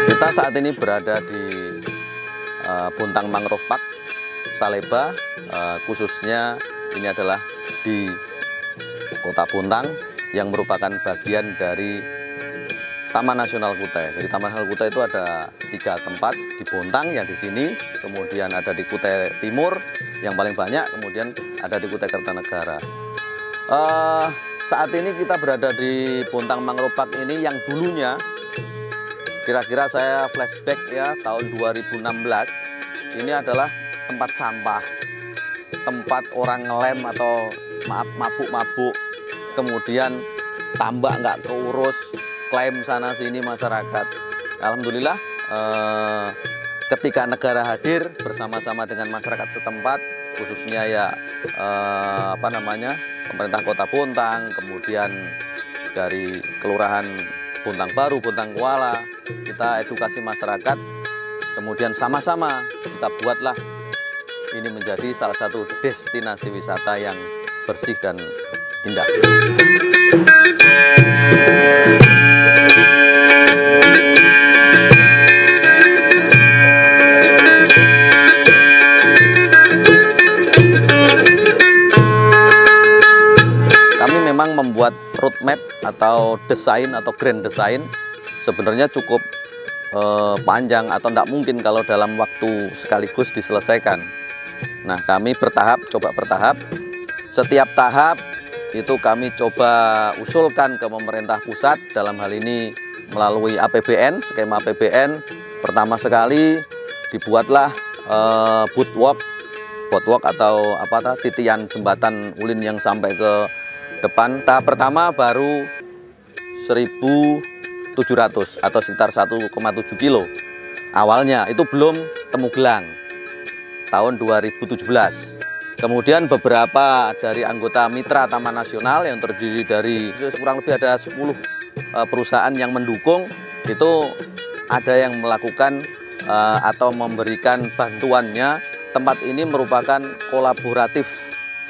Kita saat ini berada di Bontang Mangrove Park Saleba, khususnya ini adalah di Kota Bontang yang merupakan bagian dari Taman Nasional Kutai. Jadi Taman Nasional Kutai itu ada 3 tempat di Bontang yang di sini, kemudian ada di Kutai Timur yang paling banyak, kemudian ada di Kutai Kertanegara. Saat ini kita berada di Bontang Mangrove Park ini yang dulunya, kira-kira saya flashback ya, tahun 2016, ini adalah tempat sampah, tempat orang ngelem atau mabuk-mabuk, kemudian tambak nggak keurus, klaim sana sini masyarakat. Alhamdulillah ketika negara hadir bersama-sama dengan masyarakat setempat, khususnya ya pemerintah Kota Bontang, kemudian dari Kelurahan Bontang Baru, Bontang Kuala, kita edukasi masyarakat, kemudian sama-sama kita buatlah ini menjadi salah satu destinasi wisata yang bersih dan indah. Kami memang membuat roadmap atau desain atau grand design sebenarnya cukup panjang atau tidak mungkin kalau dalam waktu sekaligus diselesaikan. Nah, kami coba bertahap. Setiap tahap itu kami coba usulkan ke pemerintah pusat, dalam hal ini melalui APBN, skema APBN. Pertama sekali dibuatlah boardwalk atau titian jembatan ulin yang sampai ke depan. Tahap pertama baru 1.700 atau sekitar 1,7 kilo. Awalnya itu belum Temugelang tahun 2017. Kemudian beberapa dari anggota mitra Taman Nasional yang terdiri dari kurang lebih ada 10 perusahaan yang mendukung, itu ada yang melakukan atau memberikan bantuannya. Tempat ini merupakan kolaboratif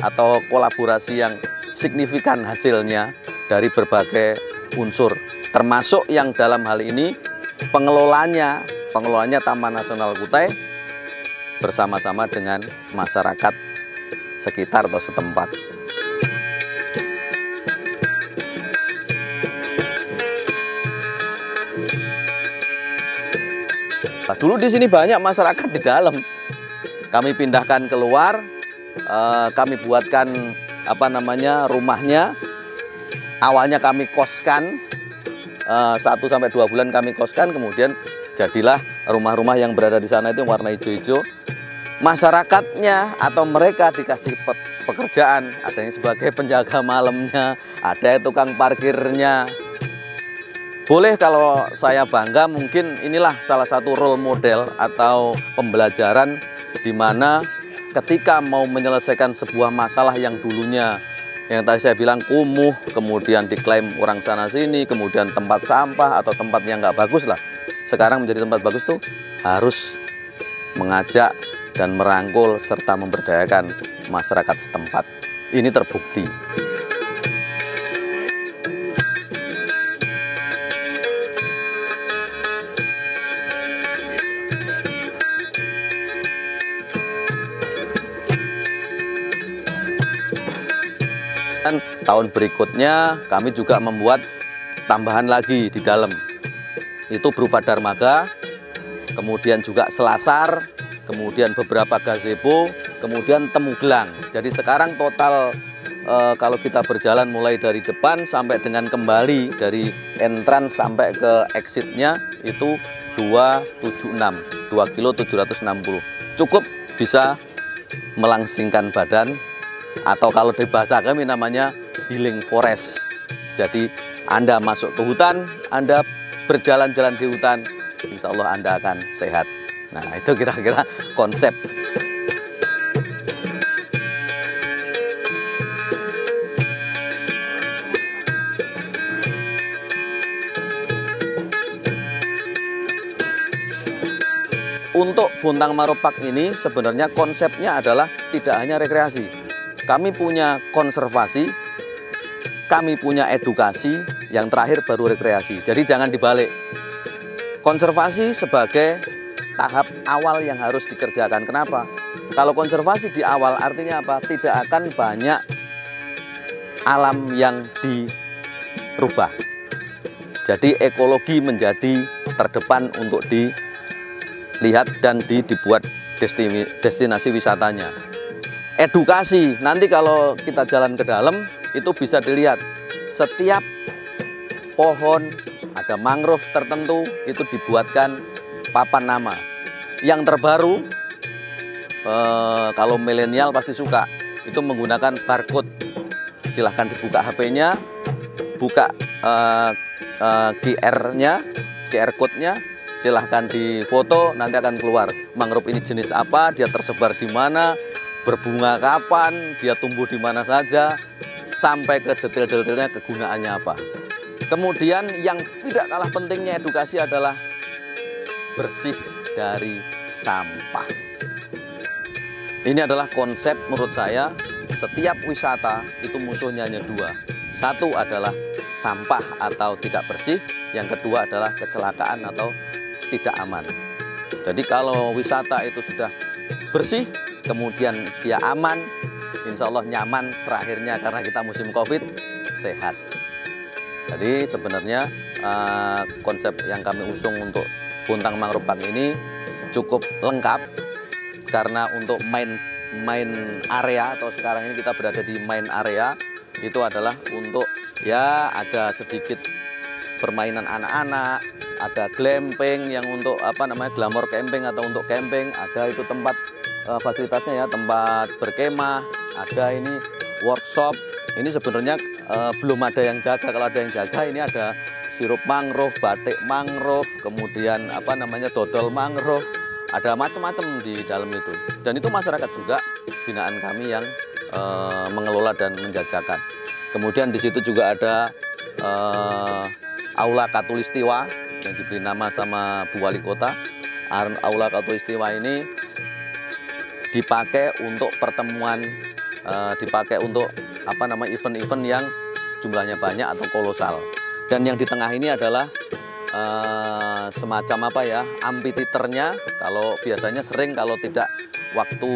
atau kolaborasi yang signifikan hasilnya dari berbagai unsur, termasuk yang dalam hal ini pengelolanya Taman Nasional Kutai bersama-sama dengan masyarakat sekitar atau setempat. Nah, dulu di sini banyak masyarakat di dalam. Kami pindahkan keluar, kami buatkan rumahnya. Awalnya kami koskan 1-2 bulan kami koskan, kemudian jadilah rumah-rumah yang berada di sana itu warna hijau-hijau. Masyarakatnya atau mereka dikasih pekerjaan, ada yang sebagai penjaga malamnya, ada yang tukang parkirnya. Boleh kalau saya bangga, mungkin inilah salah satu role model atau pembelajaran di mana ketika mau menyelesaikan sebuah masalah yang dulunya, yang tadi saya bilang kumuh, kemudian diklaim orang sana sini, kemudian tempat sampah atau tempat yang nggak bagus lah, sekarang menjadi tempat bagus tuh harus mengajak dan merangkul serta memberdayakan masyarakat setempat. Ini terbukti. Dan tahun berikutnya kami juga membuat tambahan lagi di dalam. Itu berupa dermaga, kemudian juga selasar, kemudian beberapa gazebo, kemudian Temugelang. Jadi sekarang total kalau kita berjalan mulai dari depan sampai dengan kembali dari entrance sampai ke exitnya itu 276, 2 kilo 760. Cukup bisa melangsingkan badan, atau kalau di bahasa kami namanya healing forest. Jadi Anda masuk ke hutan, Anda berjalan-jalan di hutan, insya Allah Anda akan sehat. Nah, itu kira-kira konsep. Untuk Bontang Mangrove Park ini sebenarnya konsepnya adalah tidak hanya rekreasi. Kami punya konservasi, kami punya edukasi, yang terakhir baru rekreasi. Jadi jangan dibalik. Konservasi sebagai tahap awal yang harus dikerjakan. Kenapa? Kalau konservasi di awal artinya apa? Tidak akan banyak alam yang dirubah. Jadi ekologi menjadi terdepan untuk dilihat dan dibuat destinasi wisatanya. Edukasi, nanti kalau kita jalan ke dalam itu bisa dilihat setiap pohon ada mangrove tertentu itu dibuatkan papan nama. Yang terbaru kalau milenial pasti suka itu menggunakan barcode. Silahkan dibuka HP-nya, buka QR-nya, QR code-nya, silahkan difoto, nanti akan keluar mangrove ini jenis apa, dia tersebar di mana, berbunga kapan, dia tumbuh di mana saja, sampai ke detail-detailnya kegunaannya apa. Kemudian yang tidak kalah pentingnya edukasi adalah bersih dari sampah. Ini adalah konsep menurut saya, setiap wisata itu musuhnya hanya dua. Satu adalah sampah atau tidak bersih, yang kedua adalah kecelakaan atau tidak aman. Jadi kalau wisata itu sudah bersih, kemudian dia aman, insya Allah nyaman, terakhirnya karena kita musim Covid, sehat. Jadi sebenarnya konsep yang kami usung untuk Bontang Mangrove Park ini cukup lengkap, karena untuk main area, atau sekarang ini kita berada di main area, itu adalah untuk ya ada sedikit permainan anak-anak, ada glamping yang untuk glamour camping atau untuk camping, ada itu tempat fasilitasnya ya, tempat berkemah, ada ini workshop. Ini sebenarnya belum ada yang jaga. Kalau ada yang jaga, ini ada sirup mangrove, batik mangrove, kemudian dodol mangrove, ada macam-macam di dalam itu. Dan itu masyarakat juga binaan kami yang mengelola dan menjajakan. Kemudian di situ juga ada Aula Khatulistiwa yang diberi nama sama Bu Wali Kota. Aula Khatulistiwa ini dipakai untuk pertemuan, dipakai untuk event-event yang jumlahnya banyak atau kolosal. Dan yang di tengah ini adalah semacam amphitheater-nya. Kalau biasanya sering kalau tidak waktu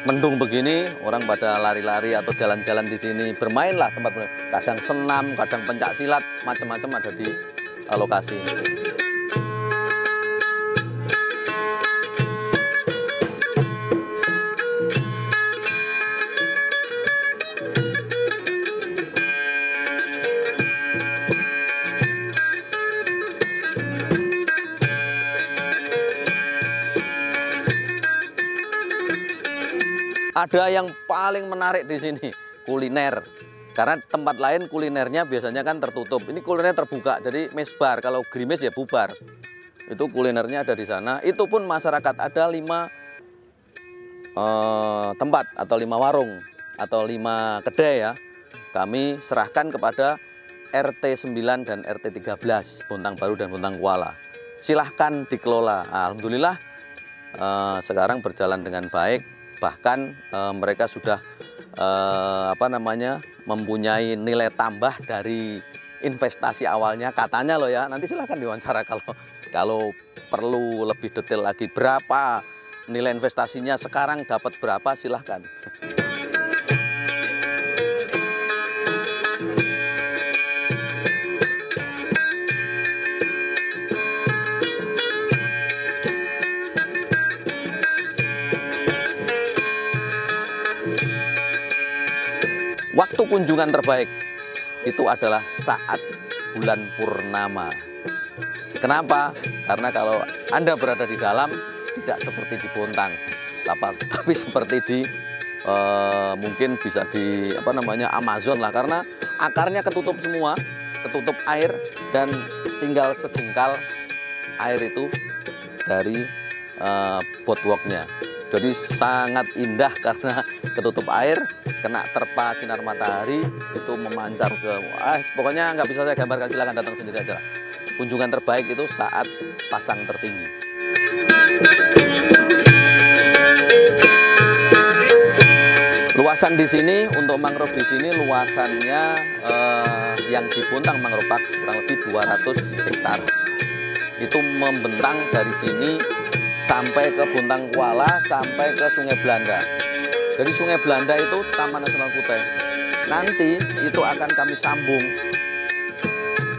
mendung begini, orang pada lari-lari atau jalan-jalan di sini, bermainlah tempat kadang senam, kadang pencak silat, macam-macam ada di lokasi ini. Ada yang paling menarik di sini, kuliner. Karena tempat lain kulinernya biasanya kan tertutup. Ini kulinernya terbuka, jadi mesbar. Kalau gerimis ya bubar. Itu kulinernya ada di sana. Itu pun masyarakat ada 5 tempat atau 5 warung atau 5 kedai ya. Kami serahkan kepada RT 9 dan RT 13, Bontang Baru dan Bontang Kuala. Silahkan dikelola. Alhamdulillah sekarang berjalan dengan baik. Bahkan mereka sudah mempunyai nilai tambah dari investasi awalnya, katanya loh ya. Nanti silahkan diwawancara kalau perlu lebih detail lagi berapa nilai investasinya, sekarang dapat berapa, silahkan. Waktu kunjungan terbaik itu adalah saat bulan purnama. Kenapa? Karena kalau Anda berada di dalam, tidak seperti di Bontang, tapi seperti di mungkin bisa di Amazon lah, karena akarnya ketutup semua, ketutup air, dan tinggal sejengkal air itu dari boardwalknya. Jadi sangat indah karena ketutup air, kena terpa sinar matahari, itu memancar ke, pokoknya nggak bisa saya gambarkan, silakan datang sendiri aja lah. Kunjungan terbaik itu saat pasang tertinggi. Luasan di sini untuk mangrove di sini luasannya yang di Puntang Mangrove Park kurang lebih 200 hektar. Itu membentang dari sini sampai ke Buntang Kuala, sampai ke Sungai Belanda. Dari Sungai Belanda itu Taman Nasional Kutai. Nanti itu akan kami sambung.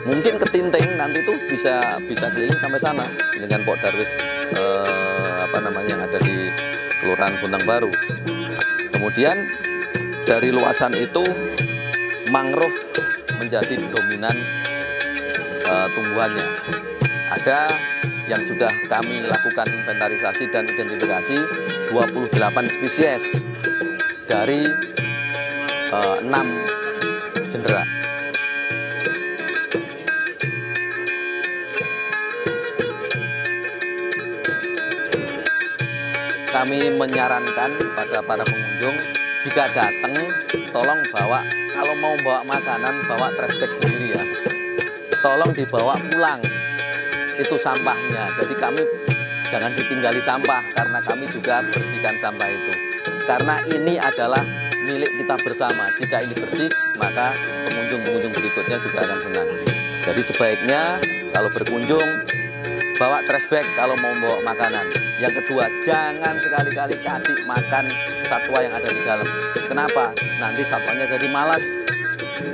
Mungkin ke Tinting nanti itu bisa keliling sampai sana dengan Pok Darwis yang ada di Kelurahan Buntang Baru. Kemudian dari luasan itu mangrove menjadi dominan tumbuhannya. Ada yang sudah kami lakukan inventarisasi dan identifikasi 28 spesies dari 6 genera. Kami menyarankan kepada para pengunjung, jika datang tolong bawa, kalau mau bawa makanan bawa trash bag sendiri ya. Tolong dibawa pulang itu sampahnya. Jadi kami jangan ditinggali sampah karena kami juga bersihkan sampah itu. Karena ini adalah milik kita bersama. Jika ini bersih, maka pengunjung-pengunjung berikutnya juga akan senang. Jadi sebaiknya kalau berkunjung bawa trash bag kalau mau bawa makanan. Yang kedua, jangan sekali-kali kasih makan satwa yang ada di dalam. Kenapa? Nanti satwanya jadi malas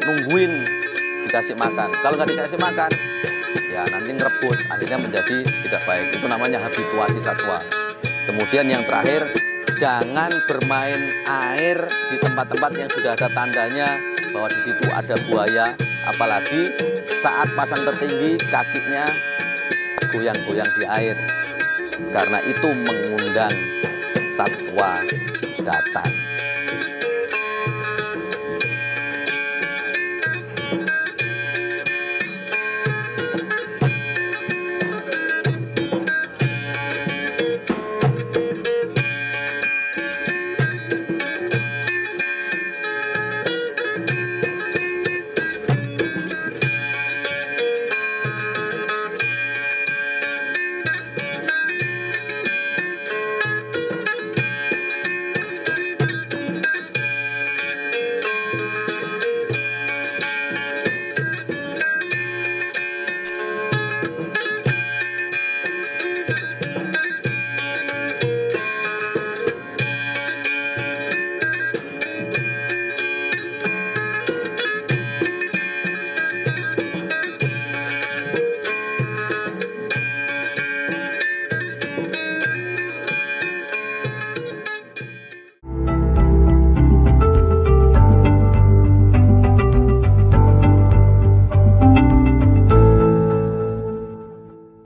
nungguin dikasih makan. Kalau nggak dikasih makan, ya nanti ngerebut, akhirnya menjadi tidak baik. Itu namanya habituasi satwa. Kemudian yang terakhir, jangan bermain air di tempat-tempat yang sudah ada tandanya bahwa di situ ada buaya. Apalagi saat pasang tertinggi, kakinya goyang-goyang di air, karena itu mengundang satwa datang.